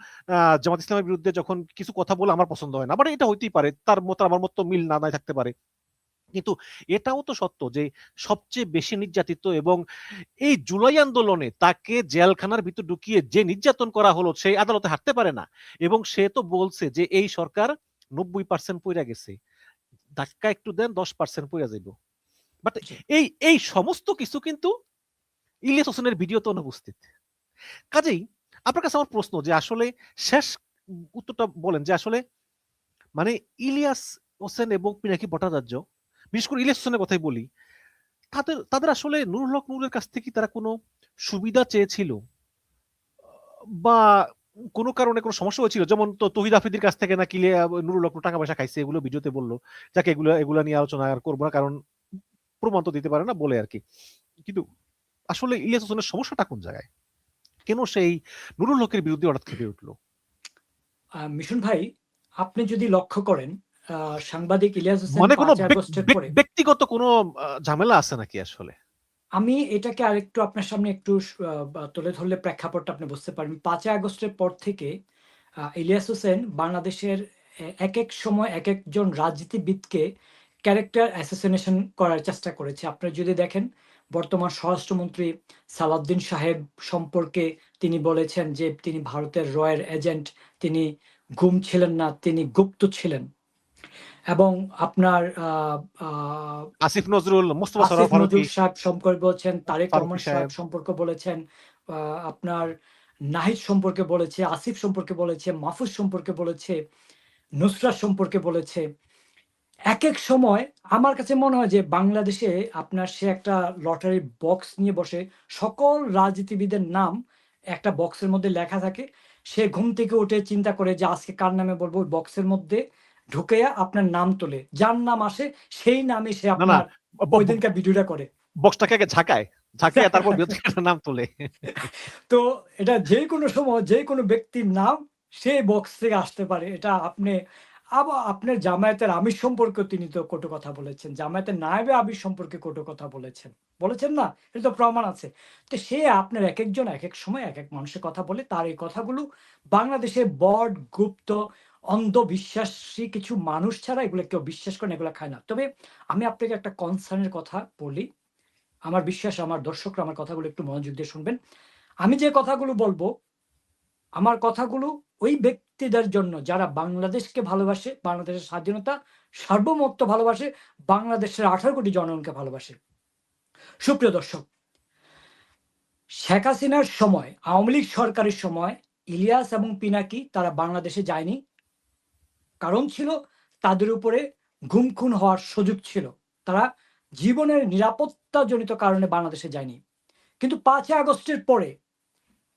জামাত ইসলামের বিরুদ্ধে যখন কিছু কথা বলে আমার পছন্দ হয় না, বাট এটা হইতেই পারে, তার মতো আমার মতো মিল না নাই থাকতে পারে। কিন্তু এটাও তো সত্য যে সবচেয়ে বেশি নির্যাতিত এবং এই জুলাই আন্দোলনে তাকে জেলখানার ভিতর ঢুকিয়ে যে নির্যাতন করা হলো, সেই আদালতে হাঁটতে পারে না। এবং সে তো বলছে যে এই সরকার ৯০% পইরা গেছে, ধাক্কা একটু দেন 10% পইরা যাইব। বাট এই সমস্ত কিছু কিন্তু ইলিয়াস হোসেনের ভিডিওতে অনুপস্থিত। কাজেই আপনার কাছে আমার প্রশ্ন যে আসলে শেষ উত্তরটা বলেন যে আসলে মানে ইলিয়াস হোসেন এবং পিনাকি ভট্টাচার্য, বিশেষ করে ইলিয়াস হোসেনের কথাই বলি, তাদের আসলে নুরুল হক নূরের কাছ থেকে তারা কোনো সুবিধা চেয়েছিল বা কোনো কারণে কোনো সমস্যা হয়েছিল? যেমন তো তৌহিদ আফ্রিদির কাছ থেকে নাকি নুরুল হক টাকা পয়সা খাইছে, এগুলো ভিডিওতে বললো। যাকে এগুলো নিয়ে আলোচনা আর করবো না, কারণ প্রমাণ তো দিতে পারে না বলে আর কি। কিন্তু আসলে ইলিয়াস হোসেনের সমস্যাটা কোন জায়গায়? কেন সেই নুরুল হকের বিরুদ্ধে হঠাৎ খেপে উঠলো? মিশন ভাই, আপনি যদি লক্ষ্য করেন, সাংবাদিক ইলিয়াস হোসেন মানে কোনো ৫ আগস্টের পরে, ব্যক্তিগত কোনো ঝামেলা আছে নাকি আসলে? আমি এটাকে আরেকটু আপনার সামনে একটু তুলে ধরলে প্রেক্ষাপটটা আপনি বুঝতে পারবেন। ৫ আগস্টের পর থেকে ইলিয়াস হোসেন বাংলাদেশের একেক সময় একেকজন রাজনীতিবিদকে ক্যারেক্টার অ্যাসাসিনেশন করার চেষ্টা করেছে। আপনারা যদি দেখেন, বর্তমান স্বরাষ্ট্রমন্ত্রী সালাউদ্দিন সাহেব সম্পর্কে তিনি বলেছেন যে তিনি ভারতের রয়ের এজেন্ট, তিনি গুম ছিলেন না, তিনি গুপ্ত ছিলেন। এবং আপনার আসিফ নজরুল, মোস্তফা আসিফ সরোয়ার ফারুকী, নজরুল সাহেব সম্পর্কে বলেছেন, তারেক ফারুকী রহমান সাহেব সাহেব, সম্পর্কে বলেছেন, আপনার নাহিদ সম্পর্কে বলেছে, আসিফ সম্পর্কে বলেছে, মাহফুজ সম্পর্কে বলেছে, নুসরাত সম্পর্কে বলেছে। একেক সময় আমার কাছে মনে হয় যে বাংলাদেশে আপনার সে একটা লটারি বক্স নিয়ে বসে সকল রাজনীতিবিদের নাম একটা বক্সের মধ্যে লেখা থাকে। সে ঘুম থেকে উঠে চিন্তা করে যে আজকে কার নামে বলবো, ওই বক্সের মধ্যে ঢুকাইয়া আপনার নাম তোলে। যার নাম আসে সেই নামে সে না, না, আপনার ঐদিনকার ভিডিওটা করে। বক্সটাকে আগে ঝাঁকায়, ঝাঁকিয়ে তারপর বিরোধী দলের নাম তোলে। তো এটা যেকোনো সময় যেকোনো ব্যক্তির নাম সেই বক্স থেকে আসতে পারে। এটা আপনি আবার আপনার জামায়াতের আমির সম্পর্কেও তিনি তো কটু কথা বলেছেন। জামায়াতের নায়েবে আমির সম্পর্কে কটু কথা বলেছেন। বলেছেন না? এটা তো প্রমাণ আছে। তো সে আপনার একেকজন একেক সময় একেক মানুষের কথা বলে। তার এই কথাগুলো বাংলাদেশে বড, গুপ্ত, অন্ধবিশ্বাসী কিছু মানুষ ছাড়া এগুলো কেউ বিশ্বাস করে না, এগুলো খায় না। তবে আমি আপনাকে একটা কনসার্ন এর কথা বলি। আমার বিশ্বাস আমার দর্শকরা আমার কথাগুলো একটু মনোযোগ দিয়ে শুনবেন। আমি যে কথাগুলো বলবো, আমার কথাগুলো ওই ব্যক্তিদের জন্য যারা বাংলাদেশকে ভালোবাসে, বাংলাদেশের স্বাধীনতা, সার্বভৌমত্ব ভালোবাসে, বাংলাদেশের 18 কোটি জনগণকে ভালোবাসে। সুপ্রিয় দর্শক, শেখ হাসিনার সময়, আওয়ামী লীগ সরকারের সময় ইলিয়াস এবং পিনাকি তারা বাংলাদেশে যায়নি। কারণ ছিল তাদের উপরে গুম খুন হওয়ার সুযোগ ছিল। তারা জীবনের নিরাপত্তাজনিত কারণে বাংলাদেশে যায়নি। কিন্তু 5ই আগস্টের পরে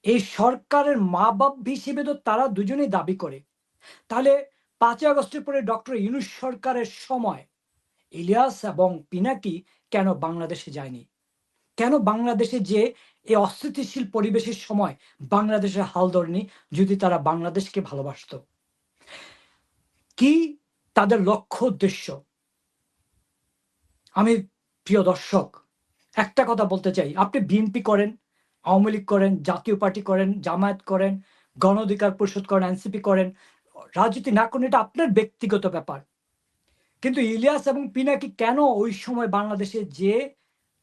এই সরকারের মা-বাপ হিসেবে তো তারা দুজনেই দাবি করে। তাহলে 5ই আগস্টের পরে ডক্টর ইউনূস সরকারের সময় ইলিয়াস এবং পিনাকি কেন বাংলাদেশে যায়নি? কেন বাংলাদেশে যে এই অস্থিতিশীল পরিবেশের সময় বাংলাদেশের হাল ধরেনি যদি তারা বাংলাদেশকে ভালোবাসতো? কি তাদের লক্ষ্য উদ্দেশ্য? আমি প্রিয় দর্শক একটা কথা বলতে চাই, আপনি বিএনপি করেন, আওয়ামী লীগ করেন, জাতীয় পার্টি করেন, জামায়াত করেন, গণ অধিকার পরিষদ করেন, এনসিপি করেন, রাজনীতি না করেন এটা আপনার ব্যক্তিগত ব্যাপার। কিন্তু ইলিয়াস এবং পিনাকি কেন ওই সময় বাংলাদেশে যেয়ে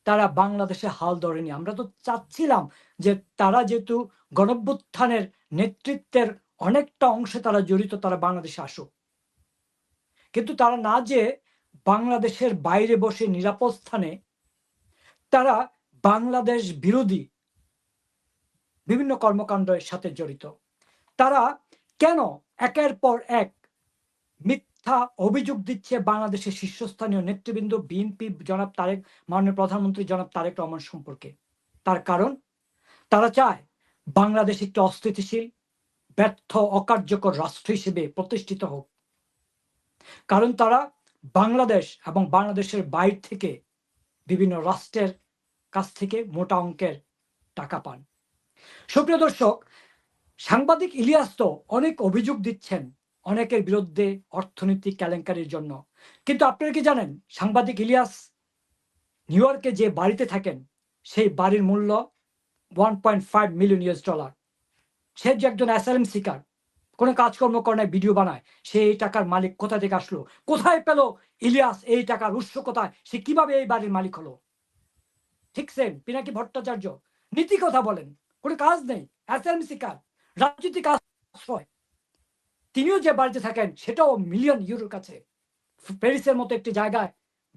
তারা বাংলাদেশে হাল ধরেনি? আমরা তো চাচ্ছিলাম যে তারা যেহেতু গণঅভ্যুত্থানের নেতৃত্বের অনেকটা অংশে তারা জড়িত, তারা বাংলাদেশে আসুক। কিন্তু তারা না যেয়ে বাংলাদেশের বাইরে বসে নিরাপদ স্থানে তারা বাংলাদেশ বিরোধী বিভিন্ন কর্মকাণ্ডের সাথে জড়িত। তারা কেন একের পর এক মিথ্যা অভিযোগ দিচ্ছে বাংলাদেশের শীর্ষস্থানীয় নেতৃবৃন্দ বিএনপি জনাব তারেক, মাননীয় প্রধানমন্ত্রী জনাব তারেক রহমান সম্পর্কে? তার কারণ তারা চায় বাংলাদেশ একটি অস্থিতিশীল, ব্যর্থ, অকার্যকর রাষ্ট্র হিসেবে প্রতিষ্ঠিত হোক। কারণ তারা বাংলাদেশ এবং বাংলাদেশের বাইরে থেকে বিভিন্ন রাষ্ট্রের কাছ থেকে মোটা অঙ্কের টাকা পান। সুপ্রিয় দর্শক, সাংবাদিক ইলিয়াস তো অনেক অভিযোগ দিচ্ছেন অনেকের বিরুদ্ধে অর্থনৈতিক কেলেঙ্কারির জন্য। কিন্তু আপনারা কি জানেন সাংবাদিক ইলিয়াস নিউ ইয়র্কে যে বাড়িতে থাকেন সেই বাড়ির মূল্য $1.5 মিলিয়ন। সে যে একজন অ্যাসাইলাম সিকার, কোনো কাজকর্ম করে না, ভিডিও বানায়, সে এই টাকার মালিক কোথা থেকে আসলো? কোথায় পেল ইলিয়াস এই টাকার উৎস কোথায়? সে কিভাবে এই বাড়ির মালিক হলো? ঠিক সেম পিনাকি ভট্টাচার্য নীতি কথা বলেন, কোনো কাজ নেই, অ্যাসাইলাম সিকার, রাজনৈতিক আশ্রয়। তিনিও যে বাড়িতে থাকেন সেটাও মিলিয়ন ইউরোর কাছে। প্যারিসের মতো একটি জায়গায়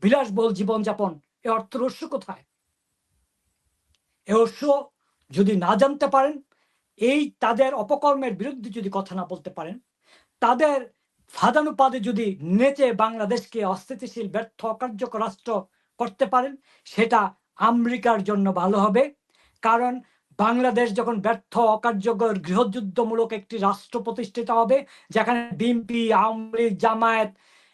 বিলাসবহুল জীবনযাপন, এ অর্থের উৎস কোথায়? এ উৎস যদি না জানতে পারেন, এই তাদের অপকর্মের বিরুদ্ধে যদি কথা না বলতে পারেন, তাদের ফাঁদানুপাতে যদি নেচে বাংলাদেশকে অস্থিতিশীল, ব্যর্থ, অকার্যকর রাষ্ট্র করতে পারেন, সেটা আমেরিকার জন্য ভালো হবে। কারণ বাংলাদেশ যখন ব্যর্থ, অকার্যকর, গৃহযুদ্ধমূলক একটি রাষ্ট্র প্রতিষ্ঠিত হবে, যেখানে বিএনপি, আওয়ামী লীগ, জামায়াত,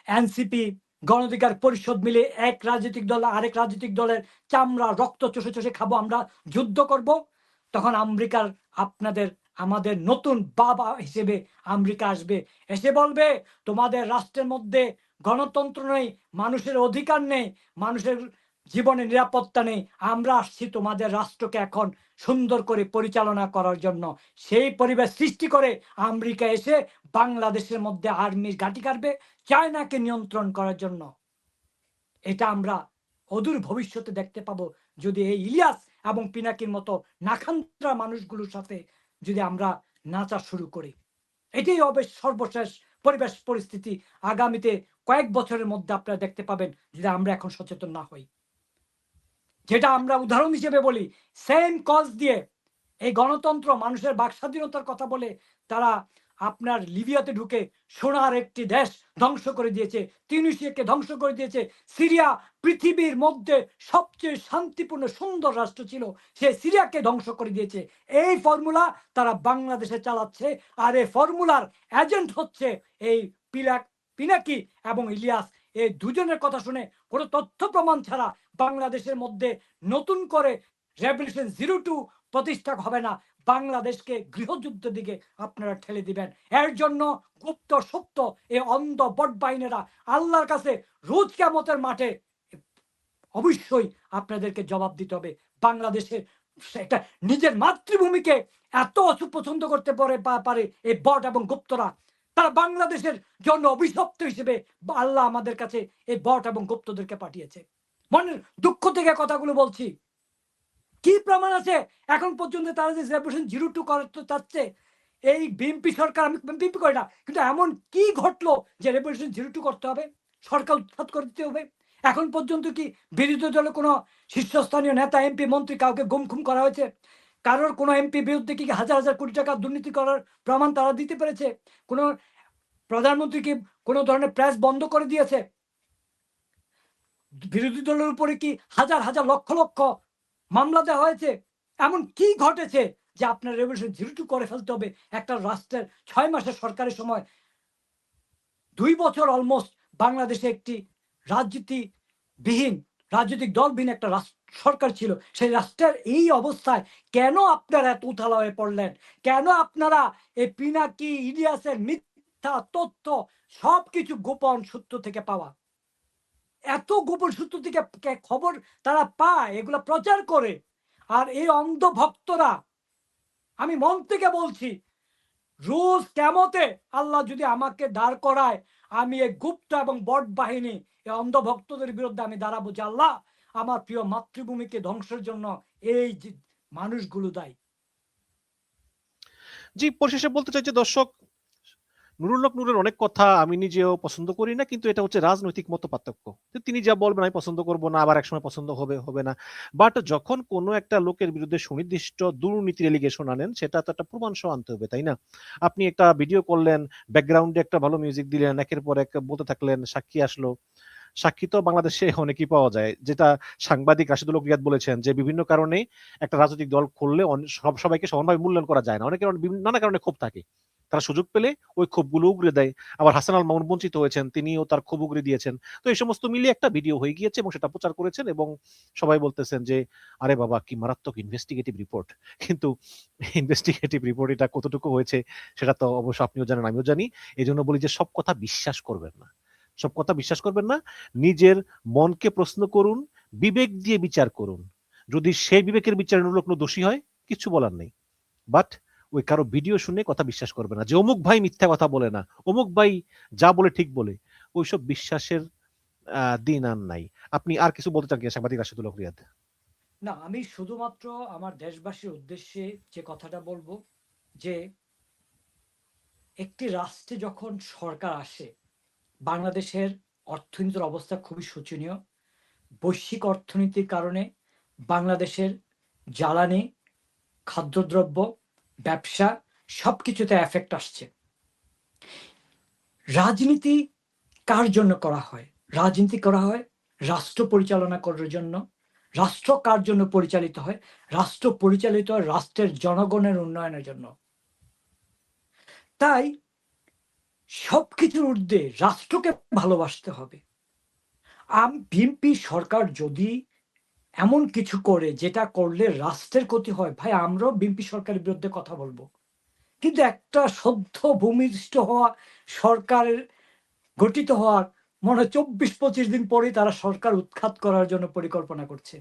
এনসিপি, গণ অধিকার পরিষদ মিলে এক রাজনৈতিক দল আরেক রাজনৈতিক দলের চামড়া রক্ত চষে চষে খাবো, আমরা যুদ্ধ করব, তখন আমেরিকার আপনাদের আমাদের নতুন বাবা হিসেবে আমেরিকা আসবে, এসে বলবে তোমাদের রাষ্ট্রের মধ্যে গণতন্ত্র নেই, মানুষের অধিকার নেই, মানুষের জীবনে নিরাপত্তা নেই, আমরা আসছি তোমাদের রাষ্ট্রকে এখন সুন্দর করে পরিচালনা করার জন্য। সেই পরিবেশ সৃষ্টি করে আমেরিকা এসে বাংলাদেশের মধ্যে আর্মির ঘাঁটি কাটবে চায়নাকে নিয়ন্ত্রণ করার জন্য। এটা আমরা অদূর ভবিষ্যতে দেখতে পাবো যদি এই ইলিয়াস এবং পিনাকির মতো নাখান্দ্রা মানুষগুলোর সাথে যদি আমরা নাচা শুরু করি। এটাই হবে সর্বশেষ পরিবেশ পরিস্থিতি আগামীতে কয়েক বছরের মধ্যে আপনারা দেখতে পাবেন যদি আমরা এখন সচেতন না হই। যেটা আমরা উদাহরণ হিসেবে বলি, সেম কজ দিয়ে এই গণতন্ত্র মানুষের বাক স্বাধীনতার কথা বলে তারা আপনার লিবিয়াতে ঢুকে সোনার একটি দেশ ধ্বংস করে দিয়েছে, তিউনিসিয়াকে ধ্বংস করে দিয়েছে। সিরিয়া পৃথিবীর মধ্যে সবচেয়ে শান্তিপূর্ণ সুন্দর রাষ্ট্র ছিল, সে সিরিয়াকে ধ্বংস করে দিয়েছে। এই ফর্মুলা তারা বাংলাদেশে চালাচ্ছে, আর এই ফর্মুলার এজেন্ট হচ্ছে এই পিনাকি এবং ইলিয়াস। এই দুজনের কথা শুনে কোনো তথ্য প্রমাণ ছাড়া বাংলাদেশের মধ্যে নতুন করে রেভলিউশন 02 প্রতিষ্ঠা হবে না। বাংলাদেশকে গৃহযুদ্ধের দিকে আপনারা ঠেলে দিবেন। এর জন্য গুপ্ত সুপ্ত এই অন্ধ বট বাহিনীরা আল্লাহর কাছে রোজ কিয়ামতের মাঠে অবশ্যই আপনাদেরকে জবাব দিতে হবে। বাংলাদেশের একটা নিজের মাতৃভূমিকে এত অপছন্দ করতে পারে এই বট এবং গুপ্তরা, তারা বাংলাদেশের জন্য অভিশপ্ত হিসেবে আল্লাহ আমাদের কাছে এই বট এবং গুপ্তদেরকে পাঠিয়েছে। মনের দুঃখ থেকে কথাগুলো বলছি। কি প্রমাণ আছে এখন পর্যন্ত তারা যে রেভলিউশন 02 করতে চাচ্ছে? এই বিএনপি সরকার, আমি বিএনপি করি না, কিন্তু এমন কি ঘটলো যে রেভলিউশন 02 করতে হবে, সরকার উৎখাত করে দিতে হবে? এখন পর্যন্ত কি বিরোধী দলের কোনো শীর্ষস্থানীয় নেতা, এমপি, মন্ত্রী কাউকে গুম করা হয়েছে? কারোর কোনো এমপি বিরুদ্ধে কি হাজার হাজার কোটি টাকা দুর্নীতি করার প্রমাণ তারা দিতে পেরেছে? কোনো প্রধানমন্ত্রী কি কোনো ধরনের প্রেস বন্ধ করে দিয়েছে? বিরোধী দলের উপরে কি হাজার হাজার লক্ষ লক্ষ মামলা দেওয়া হয়েছে? এমন কি ঘটেছে যে আপনার রেভলিউশন 02 করে ফেলতে হবে? একটা রাষ্ট্রের 6 মাসের সরকারি সময়, 2 বছর অলমোস্ট বাংলাদেশে একটি রাজনৈতিক দলবিহীন একটা সরকার ছিল। সেই রাষ্ট্রের এই অবস্থায় কেন আপনারা এত উথালা হয়ে পড়লেন? কেন আপনারা এই পিনাকি, ইলিয়াসের মিথ্যা তথ্য সবকিছু গোপন সূত্র থেকে পাওয়া, এত গোপন সূত্র থেকে খবর তারা পায়, এগুলো প্রচার করে। আর এই অন্ধ ভক্তরা, আমি মন থেকে বলছি, রোজ কিয়ামতে আল্লাহ যদি আমাকে দাঁড় করায়, আমি এই গুপ্ত এবং বট বাহিনী, এই অন্ধ ভক্তদের বিরুদ্ধে আমি দাঁড়াবো যে আল্লাহ, আমার প্রিয় মাতৃভূমিকে ধ্বংসের জন্য এই যে মানুষগুলো দায়ী। জি, পরিশেষে বলতে চাই যে দর্শক, নুরুল হক নূরের অনেক কথা আমি নিজেও পছন্দ করি না, কিন্তু এটা হচ্ছে রাজনৈতিক মত পার্থক্য। তিনি যা বলবেন আমি পছন্দ করব না, আবার একসময় পছন্দ হবে না। বাট যখন কোনো একটা লোকের বিরুদ্ধে সুনির্দিষ্ট দুর্নীতির এলিগেশন আনেন, সেটা তো একটা প্রমাণ সহ আনতে হবে, তাই না? আপনি একটা ভিডিও করলেন, ব্যাকগ্রাউন্ডে একটা ভালো মিউজিক দিলেন, একের পর এক বলতে থাকলেন, সাক্ষী আসলো। সাক্ষী তো বাংলাদেশে অনেকই পাওয়া যায়, যেটা সাংবাদিক রাশিদুল হক রিয়াদ বলেছেন যে বিভিন্ন কারণে একটা রাজনৈতিক দল খুললে সবাইকে সমানভাবে মূল্যায়ন করা যায় না, অনেকের নানা কারণে ক্ষোভ থাকে, তারা সুযোগ পেলে ওই ক্ষোভগুলো উগরে দেয়। আবার হাসান আল মামুন বঞ্চিত হয়েছেন, তিনিও তার ক্ষোভ উগরে দিয়েছেন। তো এই সমস্ত মিলিয়ে একটা ভিডিও হয়ে গিয়েছে এবং সেটা প্রচার করেছেন, এবং সবাই বলতেছেন যে আরে বাবা কি মারাত্মক ইনভেস্টিগেটিভ রিপোর্ট। কিন্তু ইনভেস্টিগেটিভ রিপোর্ট এটা কতটুকু হয়েছে সেটা তো অবশ্য আপনিও জানেন, আমিও জানি। এই জন্য বলি যে সব কথা বিশ্বাস করবেন না, সব কথা বিশ্বাস করবেন না। নিজের মনকে প্রশ্ন করুন, বিবেক দিয়ে বিচার করুন। যদি সেই বিবেকের বিচারে নুরুল হক নূর দোষী হয়, কিছু বলার নেই। বাট ওই কারো ভিডিও শুনে কথা বিশ্বাস করবে না, যে অমুক ভাই মিথ্যা কথা বলে না, অমুক ভাই যা বলে ঠিক বলে। ওইসব বিশ্বাসের দিন আর নাই। আপনি আর কিছু বলতে চান কি সাংবাদিক রাশিদুল হক রিয়াদ? না, আমি শুধুমাত্র আমার দেশবাসীর উদ্দেশ্যে যে কথাটা বলবো, যে একটি রাষ্ট্রে যখন সরকার আসে, বাংলাদেশের অর্থনীতির অবস্থা খুবই শোচনীয়। বৈশ্বিক অর্থনীতির কারণে বাংলাদেশের জ্বালানি, খাদ্যদ্রব্য, ব্যবসা সবকিছুতে এফেক্ট আসছে। রাজনীতি কার জন্য করা হয়? রাজনীতি করা হয় রাষ্ট্র পরিচালনা করার জন্য। রাষ্ট্র কার জন্য পরিচালিত হয়? রাষ্ট্র পরিচালিত হয় রাষ্ট্রের জনগণের উন্নয়নের জন্য। তাই সবকিছুর ঊর্ধ্বে রাষ্ট্রকে ভালোবাসতে হবে। বিএনপি সরকার যদি এমন কিছু করে যেটা করলে রাষ্ট্রের ক্ষতি হয়, ভাই আমরাও বিএনপি সরকারের বিরুদ্ধে কথা বলবো। কিন্তু একটা সদ্য ভূমিষ্ঠ হওয়া সরকারের গঠিত হওয়ার মনে হয় 24-25 দিন পরেই তারা সরকার উৎখাত করার জন্য পরিকল্পনা করছে।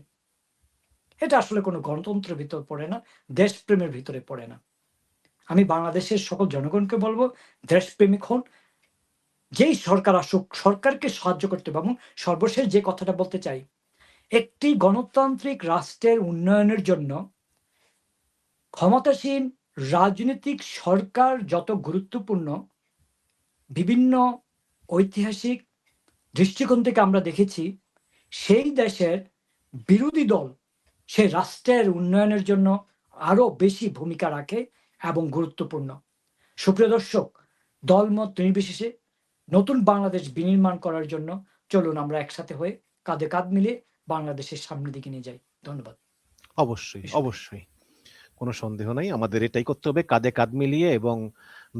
এটা আসলে কোনো গণতন্ত্রের ভিতর পড়ে না, দেশপ্রেমের ভিতরে পড়ে না। আমি বাংলাদেশের সকল জনগণকে বলবো, দেশপ্রেমিক হন, যেই সরকার আসুক সরকারকে সাহায্য করতে হবে। এবং সর্বশেষ যে কথাটা বলতে চাই, একটি গণতান্ত্রিক রাষ্ট্রের উন্নয়নের জন্য ক্ষমতাসীন রাজনৈতিক সরকার যত গুরুত্বপূর্ণ, বিভিন্ন ঐতিহাসিক দৃষ্টিকোণ থেকে আমরা দেখেছি সেই দেশের বিরোধী দল সে রাষ্ট্রের উন্নয়নের জন্য আরো বেশি ভূমিকা রাখে এবং গুরুত্বপূর্ণ। সুপ্রিয় দর্শক, দলমত নির্বিশেষে নতুন বাংলাদেশ বিনির্মাণ করার জন্য চলুন আমরা একসাথে হয়ে কাঁধে কাঁধ মিলিয়ে বাংলাদেশের সামনের দিকে নিয়ে যাই। ধন্যবাদ। অবশ্যই অবশ্যই, কোনো সন্দেহ নাই, আমাদের এটাই করতে হবে, কাঁধে কাঁধ মিলিয়ে এবং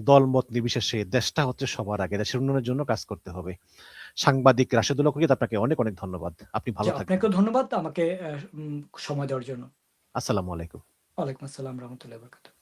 দলমত নির্বিশেষে দেশটা হচ্ছে সবার আগে, দেশের উন্নয়নের জন্য কাজ করতে হবে। সাংবাদিক রাশেদুল হক, আপনাকে অনেক অনেক ধন্যবাদ, আপনি ভালো থাকবেন। আপনাকেও ধন্যবাদ আমাকে সময় দেওয়ার জন্য। আসসালামু আলাইকুম। ওয়ালাইকুম আসসালাম রহমতুল্লাহ বরকাতুহ।